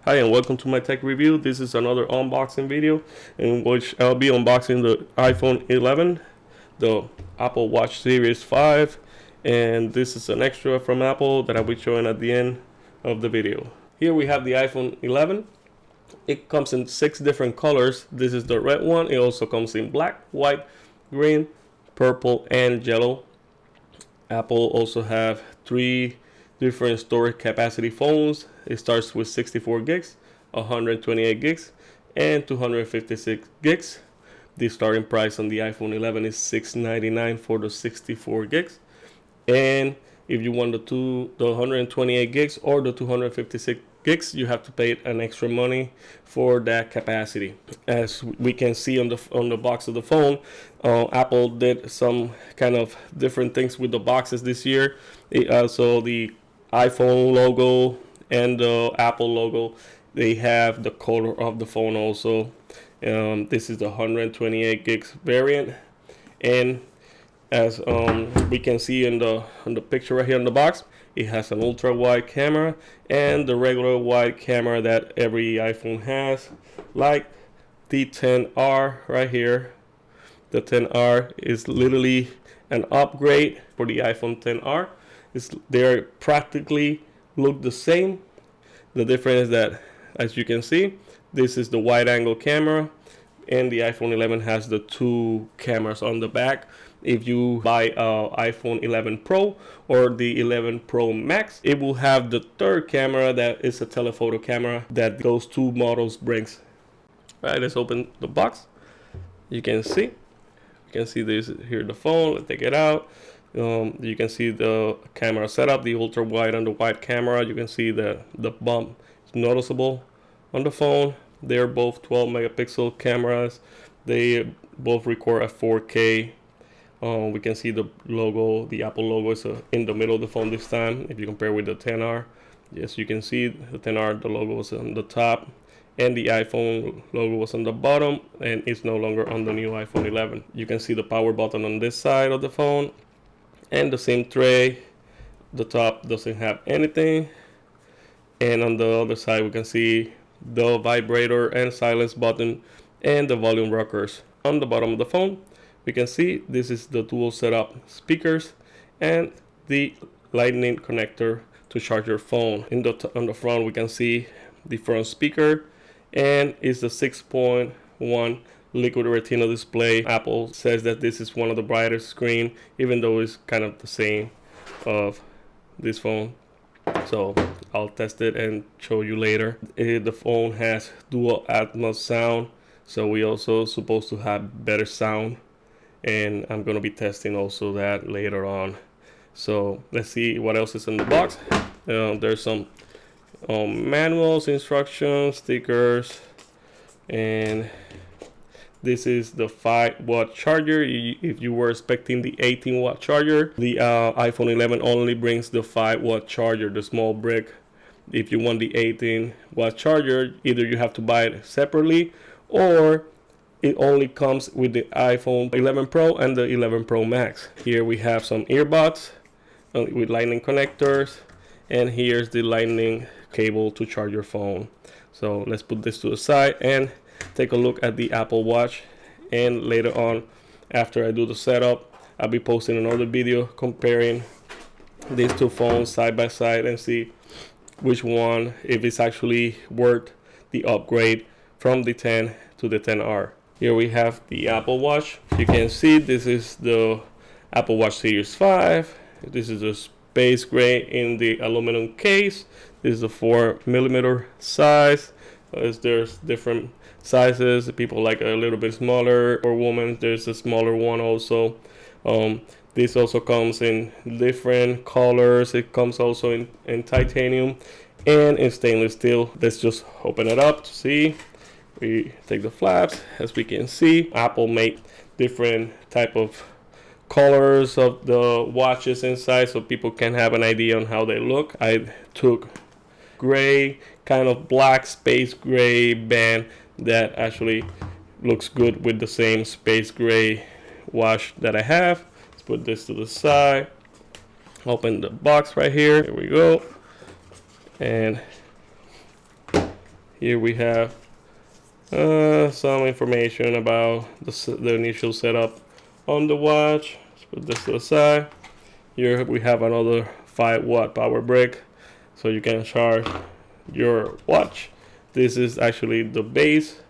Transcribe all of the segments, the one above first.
Hi and welcome to my tech review. This is another unboxing video in which I'll be unboxing the iPhone 11, the Apple Watch Series 5, and this is an extra from Apple that I'll be showing at the end of the video. Here we have the iPhone 11. It comes in 6 different colors. This is the red one. It also comes in black, white, green, purple, and yellow. Apple also have 3 different storage capacity phones. It starts with 64 gigs, 128 gigs, and 256 gigs. The starting price on the iPhone 11 is $699 for the 64 gigs. And if you want the 128 gigs or the 256 gigs, you have to pay an extra money for that capacity. As we can see on the box of the phone, Apple did some kind of different things with the boxes this year. So the iPhone logo and the Apple logo, they have the color of the phone also. This is the 128 gigs variant, and as we can see on the picture right here on the box, it has an ultra wide camera and the regular wide camera that every iPhone has, like the XR right here. The XR is literally an upgrade for the iPhone XR. They practically look the same. The difference is that, as you can see, this is the wide angle camera, and the iPhone 11 has the 2 cameras on the back. If you buy iPhone 11 Pro or the 11 Pro Max, it will have the 3rd camera that is a telephoto camera that those 2 models brings. All right, let's open the box. You can see this here, the phone. Let's take it out. You can see the camera setup, the ultra wide and the wide camera. You can see the bump is noticeable on the phone. They're both 12 megapixel cameras. They both record at 4K. We can see the logo, the Apple logo is in the middle of the phone this time. If you compare with the XR, yes, you can see the XR, the logo was on the top, and the iPhone logo was on the bottom, and it's no longer on the new iPhone 11. You can see the power button on this side of the phone, and the same tray. The top doesn't have anything, and on the other side we can see the vibrator and silence button and the volume rockers. On the bottom of the phone we can see this is the dual setup speakers and the lightning connector to charge your phone. On the front we can see the front speaker, and it's the 6.1 Liquid Retina Display. Apple says that this is one of the brightest screen, even though it's kind of the same of this phone. So I'll test it and show you later. The phone has dual Atmos sound, so we also supposed to have better sound, and I'm gonna be testing also that later on. So let's see what else is in the box. There's some manuals, instructions, stickers, and this is the 5-watt charger. If you were expecting the 18-watt charger, the iPhone 11 only brings the 5-watt charger, the small brick. If you want the 18-watt charger, either you have to buy it separately, or it only comes with the iPhone 11 Pro and the 11 Pro Max. Here we have some earbuds with lightning connectors, and here's the lightning cable to charge your phone. So let's put this to the side and take a look at the Apple Watch, and later on, after I do the setup, I'll be posting another video comparing these 2 phones side by side and see which one, if it's actually worth the upgrade from the 10 to the XR. Here we have the Apple Watch. You can see this is the Apple Watch Series 5. This is a space gray in the aluminum case. This is a 4mm size. There's different sizes. People like a little bit smaller. For women, there's a smaller one also. This also comes in different colors. It comes also in titanium and in stainless steel. Let's just open it up to see. We take the flaps. As we can see, Apple made different type of colors of the watches inside, so people can have an idea on how they look. I took gray, kind of black space gray band that actually looks good with the same space gray watch that I have. Let's put this to the side. Open the box right here. Here we go. And Here we have some information about the initial setup on the watch. Let's put this to the side. Here we have another 5-watt power brick, so you can charge your watch. This is actually the base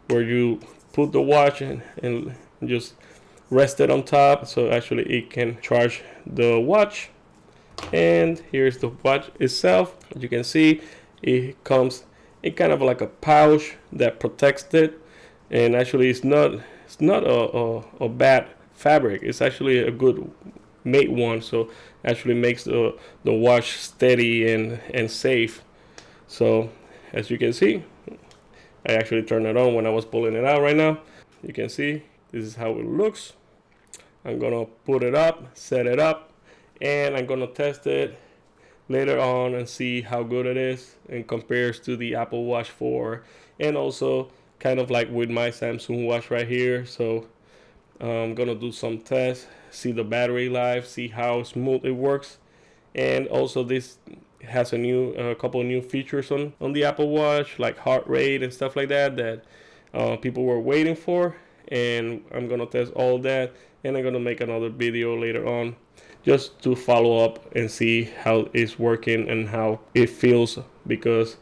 where you put the watch and just rest it on top, so actually it can charge the watch. And here's the watch itself. As you can see, it comes in kind of like a pouch that protects it, and actually it's not a bad fabric. It's actually a good made one, so actually makes the watch steady and safe. So as you can see, I actually turned it on when I was pulling it out right now. You can see this is how it looks. I'm gonna put it up, set it up, and I'm gonna test it later on and see how good it is and compares to the Apple Watch 4, and also kind of like with my Samsung watch right here. So I'm gonna do some tests, see the battery life, see how smooth it works, and also this has a couple of new features on the Apple Watch, like heart rate and stuff like that people were waiting for. And I'm gonna test all that, and I'm gonna make another video later on just to follow up and see how it's working and how it feels, because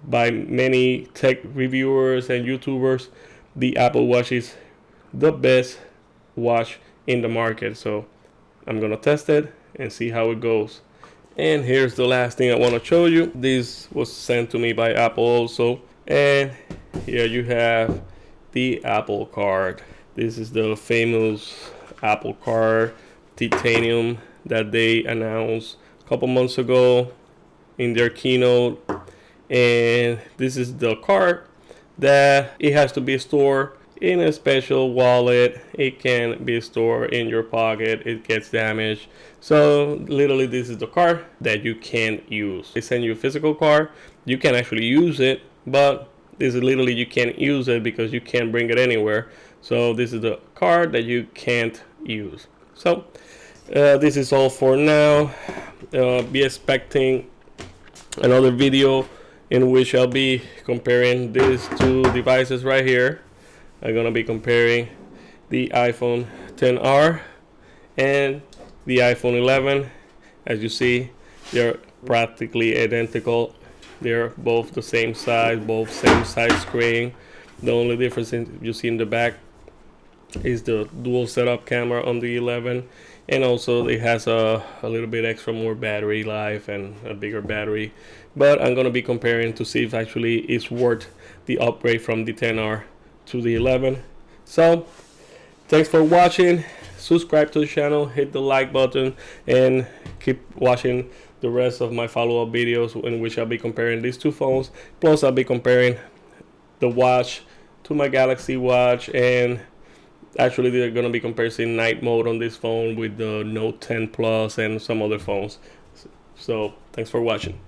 by many tech reviewers and YouTubers, the Apple Watch is the best watch in the market. So I'm gonna test it and see how it goes. And here's the last thing I want to show you. This was sent to me by Apple also, and here you have the Apple card. This is the famous Apple card, titanium, that they announced a couple months ago in their keynote. And this is the card that it has to be stored in a special wallet. It can be stored in your pocket. It gets damaged. So literally this is the card that you can't use. They send you a physical card. You can actually use it, but this is literally you can't use it because you can't bring it anywhere. So this is the card that you can't use. So this is all for now. Be expecting another video in which I'll be comparing these two devices right here. I'm gonna be comparing the iPhone XR and the iPhone 11. As you see, they're practically identical. They're both the same size, both same size screen. The only difference you see in the back is the dual setup camera on the 11, and also it has a little bit extra more battery life and a bigger battery. But I'm gonna be comparing to see if actually it's worth the upgrade from the XR to the 11. So thanks for watching. Subscribe to the channel, hit the like button, and keep watching the rest of my follow-up videos in which I'll be comparing these two phones. Plus I'll be comparing the watch to my Galaxy Watch, and actually they're going to be comparing night mode on this phone with the Note 10 Plus and some other phones. So thanks for watching.